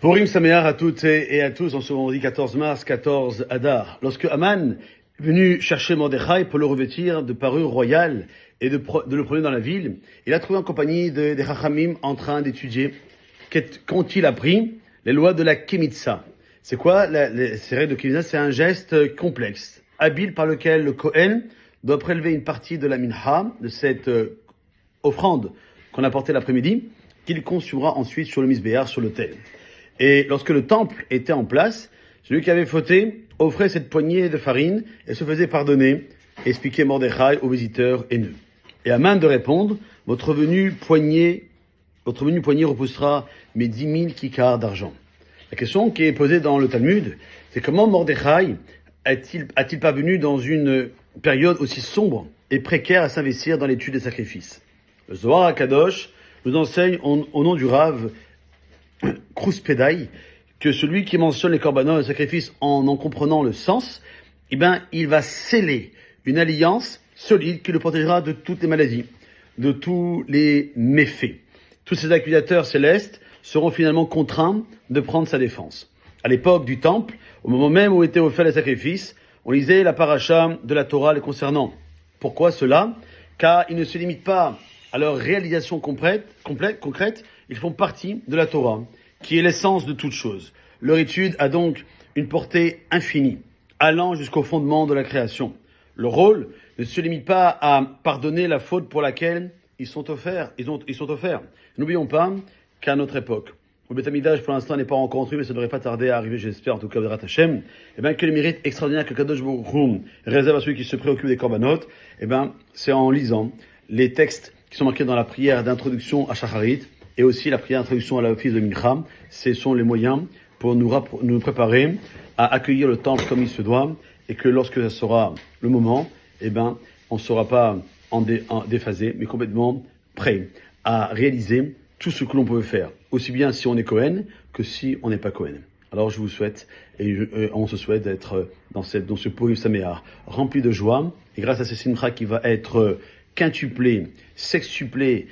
Purim Sameach à toutes et à tous en ce vendredi 14 mars, 14 Adar. Lorsque Haman est venu chercher Mordechai pour le revêtir de parure royale et de le promener dans la ville, il a trouvé en compagnie des Chachamim en train d'étudier qu'ont-ils appris les lois de la Kemitsa. C'est quoi ces règles de Kemitsa? C'est un geste complexe, habile par lequel le Kohen doit prélever une partie de la minha, de cette offrande qu'on a portée l'après-midi, qu'il consumera ensuite sur le misbéar, sur l'autel. Et lorsque le temple était en place, celui qui avait fauté offrait cette poignée de farine et se faisait pardonner, expliquait Mordechai aux visiteurs haineux. Et Haman de répondre, votre venu poignée repoussera mes 10 000 kikars d'argent. La question qui est posée dans le Talmud, c'est comment Mordechai a-t-il pas venu dans une période aussi sombre et précaire à s'investir dans l'étude des sacrifices? Le Zohar HaKadosh nous enseigne au nom du Rav Kruspedai que celui qui mentionne les korbanot, les sacrifices, en comprenant le sens, il va sceller une alliance solide qui le protégera de toutes les maladies, de tous les méfaits. Tous ces accusateurs célestes seront finalement contraints de prendre sa défense. À l'époque du temple, au moment même où étaient offerts les sacrifices, on lisait la paracha de la Torah les concernant. Pourquoi cela? Car ils ne se limitent pas à leur réalisation concrète, ils font partie de la Torah, qui est l'essence de toute chose. Leur étude a donc une portée infinie, allant jusqu'au fondement de la création. Leur rôle ne se limite pas à pardonner la faute pour laquelle ils sont offerts. N'oublions pas qu'à notre époque, le Beth Amikdash pour l'instant n'est pas encore construit, mais ça ne devrait pas tarder à arriver, j'espère, en tout cas, de Rat Hashem, que le mérite extraordinaire que Kadosh Baruch Hu réserve à celui qui se préoccupe des korbanot, c'est en lisant les textes qui sont marqués dans la prière d'introduction à Shacharit, et aussi la prière d'introduction à l'office de Mincha. Ce sont les moyens pour nous préparer à accueillir le temple comme il se doit, et que lorsque ce sera le moment, on ne sera pas déphasé, mais complètement prêt à réaliser tout ce que l'on peut faire, aussi bien si on est Kohen que si on n'est pas Kohen. Alors je vous souhaite, on se souhaite d'être dans ce Purim Sameach rempli de joie, et grâce à ce simcha qui va être quintuplé, sextuplé,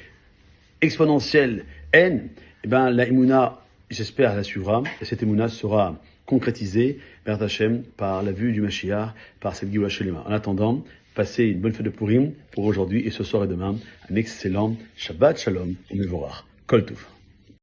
exponentielle, la Emouna, j'espère, la suivra, et cette Emouna sera concrétisée, vers Hachem, par la vue du Mashiach, par cette Gioula Shelema. En attendant, passez une bonne fête de Purim pour aujourd'hui et ce soir et demain, un excellent Shabbat Shalom, Mevorach, Kol Tov.